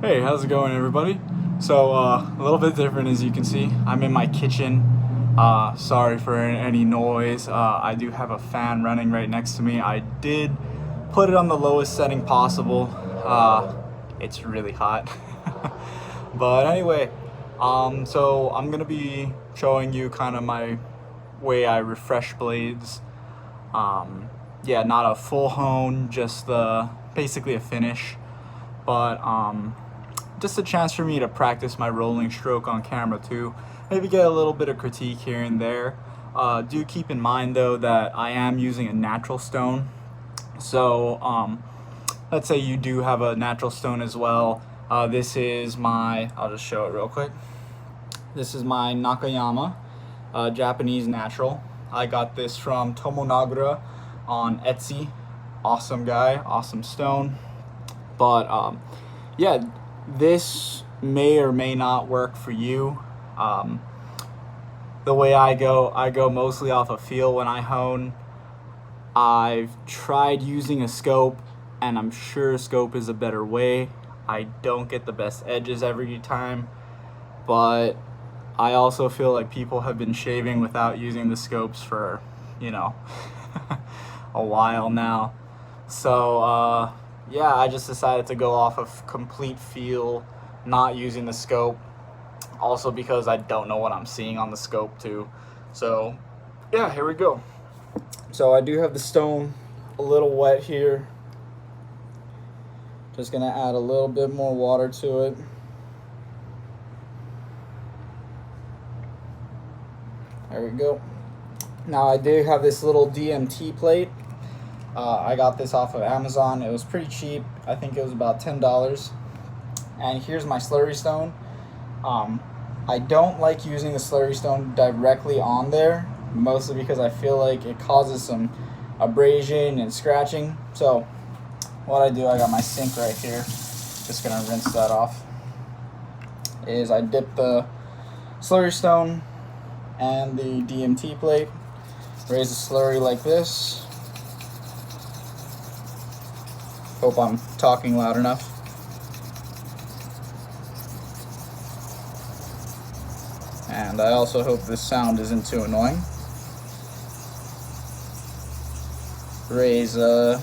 Hey, how's it going, everybody? So, a little bit different, as you can see. I'm in my kitchen. Sorry for any noise. I do have a fan running right next to me. I did put it on the lowest setting possible. It's really hot. But anyway, so I'm gonna be showing you kind of my way I refresh blades. Yeah, not a full hone, just basically a finish. But just a chance for me to practice my rolling stroke on camera too. Maybe get a little bit of critique here and there. Do keep in mind though that I am using a natural stone. So let's say you do have a natural stone as well. This is I'll just show it real quick. This is my Nakayama, Japanese natural. I got this from Tomonagura on Etsy. Awesome guy, awesome stone. But yeah, this may or may not work for you. The way I go mostly off of feel when I hone. I've tried using a scope, and I'm sure a scope is a better way. I don't get the best edges every time, but I also feel like people have been shaving without using the scopes for, a while now. So, yeah, I just decided to go off of complete feel, not using the scope. Also because I don't know what I'm seeing on the scope too. So, yeah, here we go. So I do have the stone a little wet here. Just gonna add a little bit more water to it. There we go. Now I do have this little DMT plate. I got this off of Amazon. It was pretty cheap. I think it was about $10. And here's my slurry stone. I don't like using the slurry stone directly on there, mostly because I feel like it causes some abrasion and scratching. So what I do, I got my sink right here. Just gonna rinse that off. Is I dip the slurry stone and the DMT plate, raise the slurry like this. Hope I'm talking loud enough. And I also hope this sound isn't too annoying. Raise a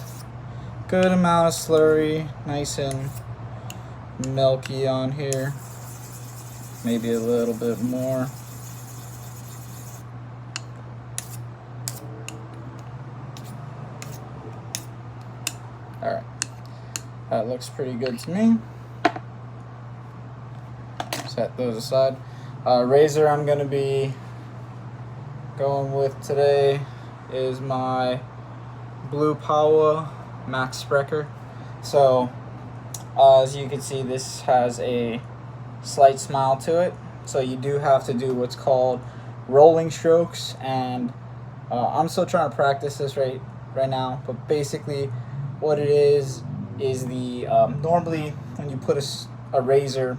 good amount of slurry, nice and milky on here. Maybe a little bit more. Alright, that looks pretty good to me. Set those aside. Razor I'm going to be going with today is my Blue Power Max Sprecher. So as you can see, this has a slight smile to it. So you do have to do what's called rolling strokes, and I'm still trying to practice this right now. But basically, what it is the normally when you put a razor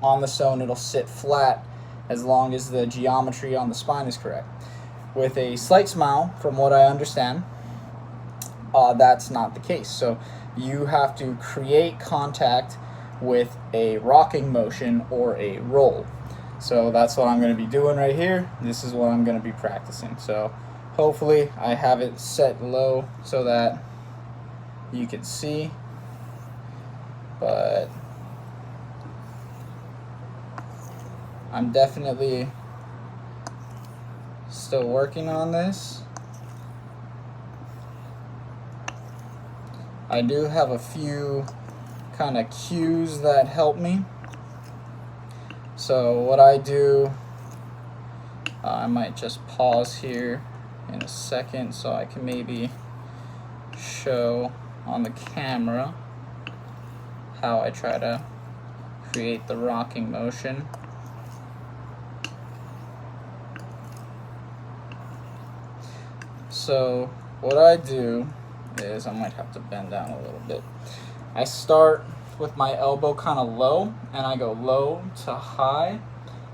on the stone, it'll sit flat as long as the geometry on the spine is correct. With a slight smile, from what I understand, that's not the case. So you have to create contact with a rocking motion or a roll. So that's what I'm going to be doing right here. This is what I'm going to be practicing. So hopefully I have it set low so that you can see, but I'm definitely still working on this. I do have a few kind of cues that help me. So what I do, I might just pause here in a second so I can maybe show on the camera how I try to create the rocking motion. So what I do is, I might have to bend down a little bit. I start with my elbow kind of low, and I go low to high,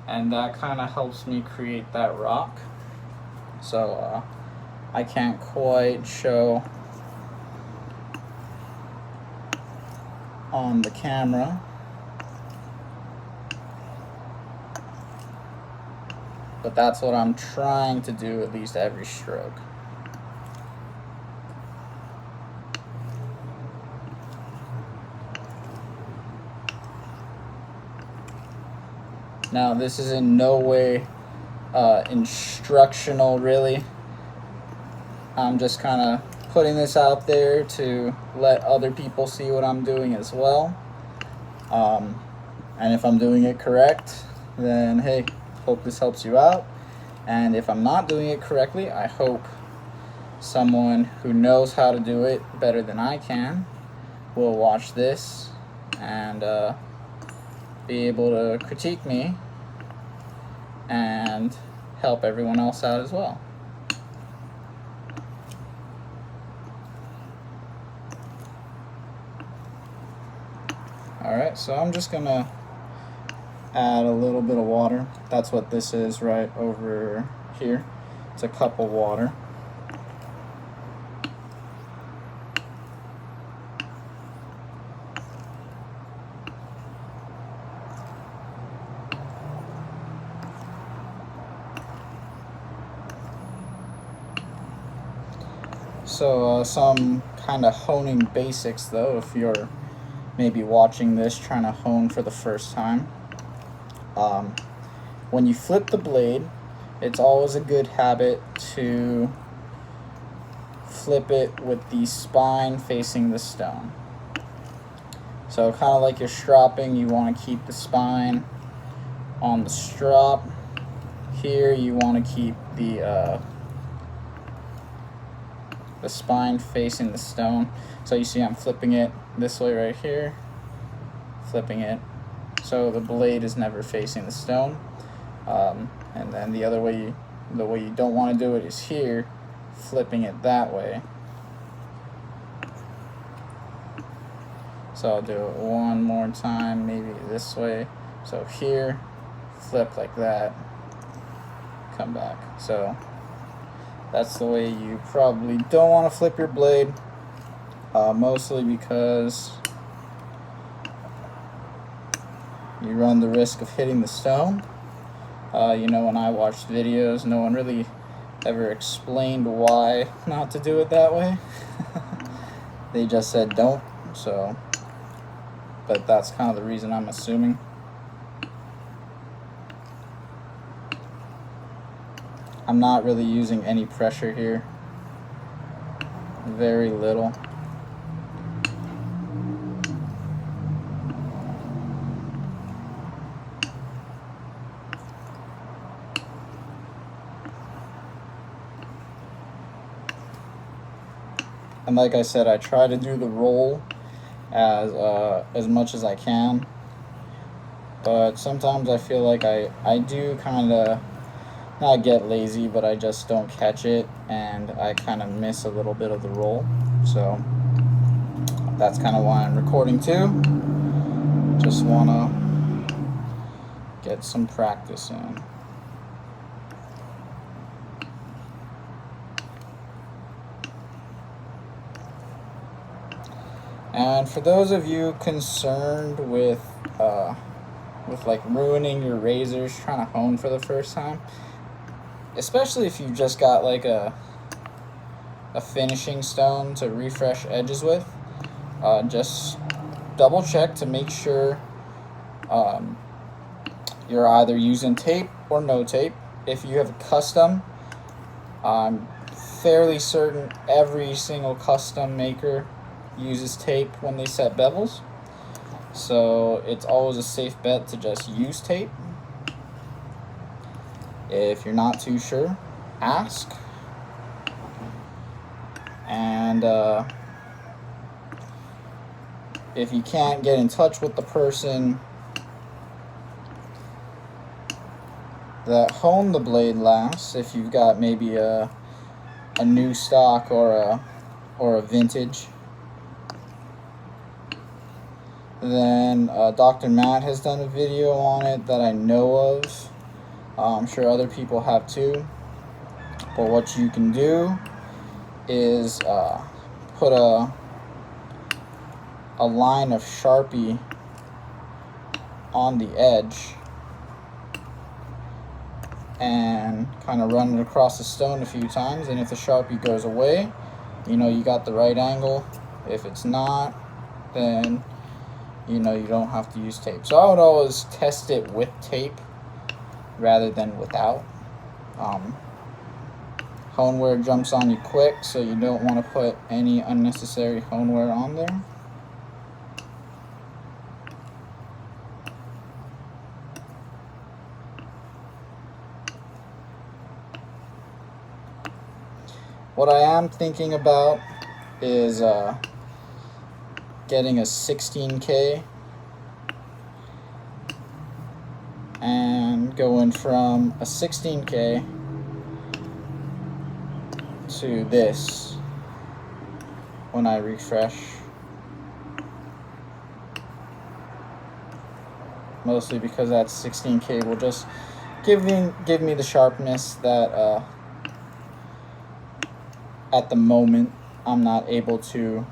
and that kind of helps me create that rock. So I can't quite show on the camera, but that's what I'm trying to do at least every stroke. Now, this is in no way instructional, really. I'm just kind of putting this out there to let other people see what I'm doing as well. And if I'm doing it correct, then hey, hope this helps you out. And if I'm not doing it correctly, I hope someone who knows how to do it better than I can will watch this and be able to critique me and help everyone else out as well. Alright, so I'm just gonna add a little bit of water. That's what this is right over here. It's a cup of water. So some kind of honing basics though, if you're maybe watching this trying to hone for the first time. When you flip the blade, it's always a good habit to flip it with the spine facing the stone. So kind of like you're stropping, you want to keep the spine on the strop. Here you want to keep the spine facing the stone. So you see I'm flipping it this way right here, flipping it so the blade is never facing the stone. And then the other way, the way you don't want to do it is here, flipping it that way. So I'll do it one more time, maybe this way. So here, flip like that, come back. So that's the way you probably don't want to flip your blade, mostly because you run the risk of hitting the stone. You know, when I watched videos, no one really ever explained why not to do it that way. They just said don't, so, but that's kind of the reason I'm assuming. I'm not really using any pressure here, very little. And like I said, I try to do the roll as much as I can, but sometimes I feel like I do kind of not get lazy, but I just don't catch it, and I kind of miss a little bit of the roll. So that's kind of why I'm recording too. Just want to get some practice in. And for those of you concerned with like ruining your razors trying to hone for the first time, especially if you just got like a finishing stone to refresh edges with, just double check to make sure you're either using tape or no tape. If you have a custom, I'm fairly certain every single custom maker uses tape when they set bevels, so it's always a safe bet to just use tape. If you're not too sure, ask. And if you can't get in touch with the person that honed the blade last, if you've got maybe a new stock or a vintage, then Dr. Matt has done a video on it that I know of. I'm sure other people have too. But what you can do is put a line of Sharpie on the edge, and kind of run it across the stone a few times, and if the Sharpie goes away, you know you got the right angle. If it's not, then you know you don't have to use tape. So I would always test it with tape rather than without. Hone wear jumps on you quick, so you don't want to put any unnecessary hone wear on there. What I am thinking about is getting a 16K and going from a 16K to this when I refresh. Mostly because that 16K will just give me the sharpness that at the moment I'm not able to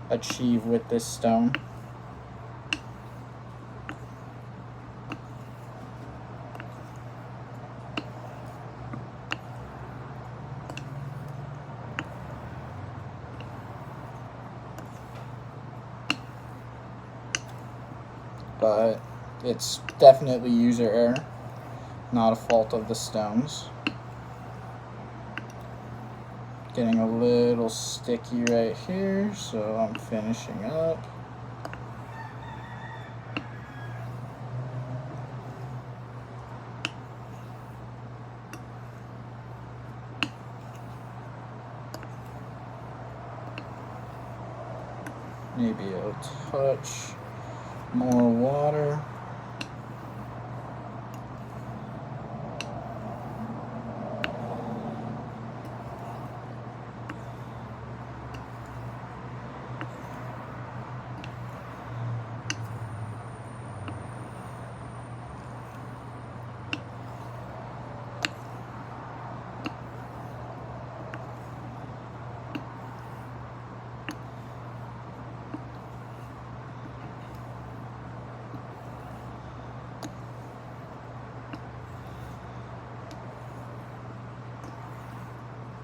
achieve with this stone. But it's definitely user error, not a fault of the stones. Getting a little sticky right here, so I'm finishing up. Maybe a touch more water.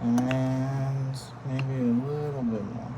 And maybe a little bit more.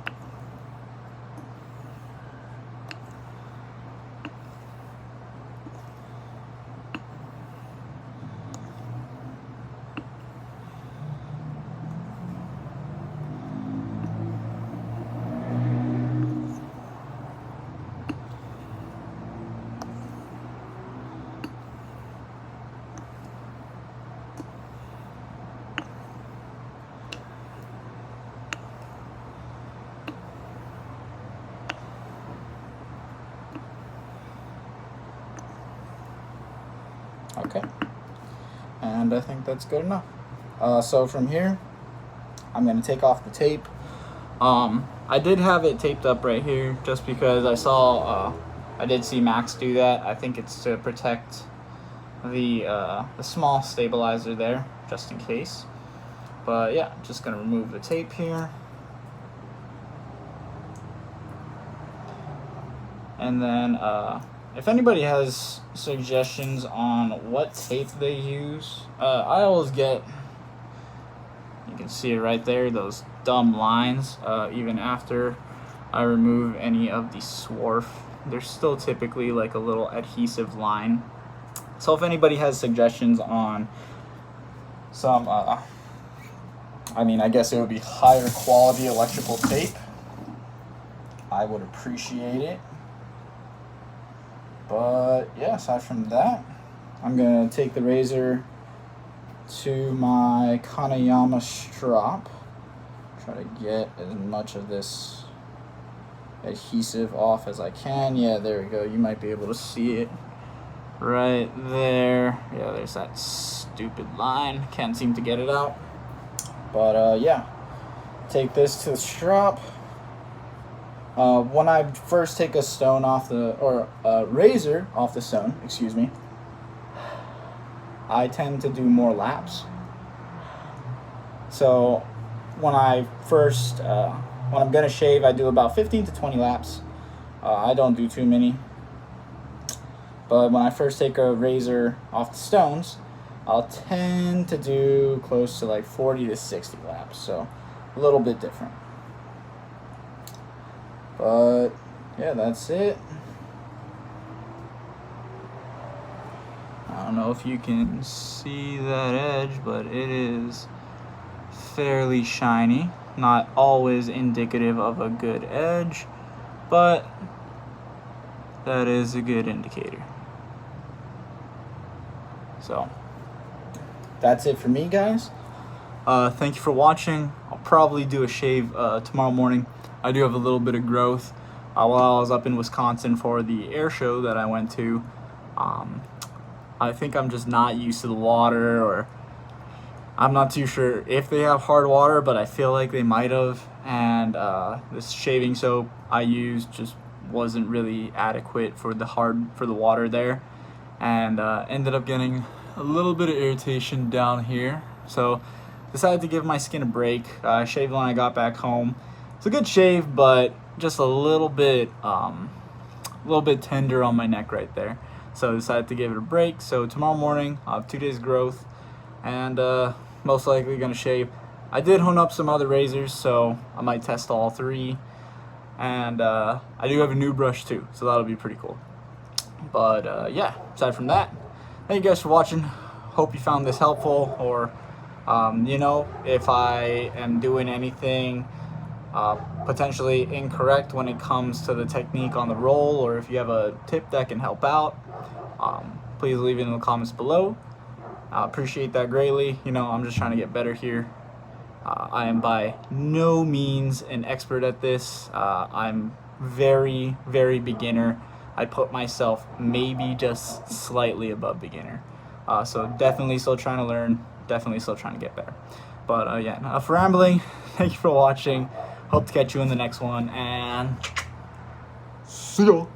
Okay, and I think that's good enough. So from here, I'm going to take off the tape. I did have it taped up right here just because I saw, I did see Max do that. I think it's to protect the small stabilizer there, just in case. But yeah, just going to remove the tape here. And then, if anybody has suggestions on what tape they use, I always get, you can see it right there, those dumb lines. Even after I remove any of the swarf, there's still typically like a little adhesive line. So if anybody has suggestions on some, I mean, I guess it would be higher quality electrical tape, I would appreciate it. But yeah, aside from that, I'm gonna take the razor to my Kanayama strop. Try to get as much of this adhesive off as I can. Yeah, there we go. You might be able to see it right there. Yeah, there's that stupid line. Can't seem to get it out. But yeah, take this to the strop. When I first take a stone off or a razor off the stone, excuse me, I tend to do more laps. So when I first, when I'm gonna shave, I do about 15 to 20 laps. I don't do too many. But when I first take a razor off the stones, I'll tend to do close to like 40 to 60 laps. So a little bit different. But yeah, that's it. I don't know if you can see that edge, but it is fairly shiny. Not always indicative of a good edge, but that is a good indicator. So that's it for me, guys. Thank you for watching. I'll probably do a shave tomorrow morning. I do have a little bit of growth. While I was up in Wisconsin for the air show that I went to, I think I'm just not used to the water, or I'm not too sure if they have hard water, but I feel like they might have. And this shaving soap I used just wasn't really adequate for the water there, and ended up getting a little bit of irritation down here. So decided to give my skin a break. I shaved when I got back home. It's a good shave, but just a little bit tender on my neck right there. So I decided to give it a break. So tomorrow morning I'll have 2 days growth, and most likely gonna shave. I did hone up some other razors, so I might test all 3. And I do have a new brush too, so that'll be pretty cool. But yeah, aside from that, thank you guys for watching. Hope you found this helpful, or you know, if I am doing anything potentially incorrect when it comes to the technique on the roll, or if you have a tip that can help out, please leave it in the comments below. I appreciate that greatly. You know, I'm just trying to get better here. I am by no means an expert at this. I'm very, very beginner. I put myself maybe just slightly above beginner. So definitely still trying to learn, definitely still trying to get better. But yeah, enough rambling. Thank you for watching. Hope to catch you in the next one, and see ya.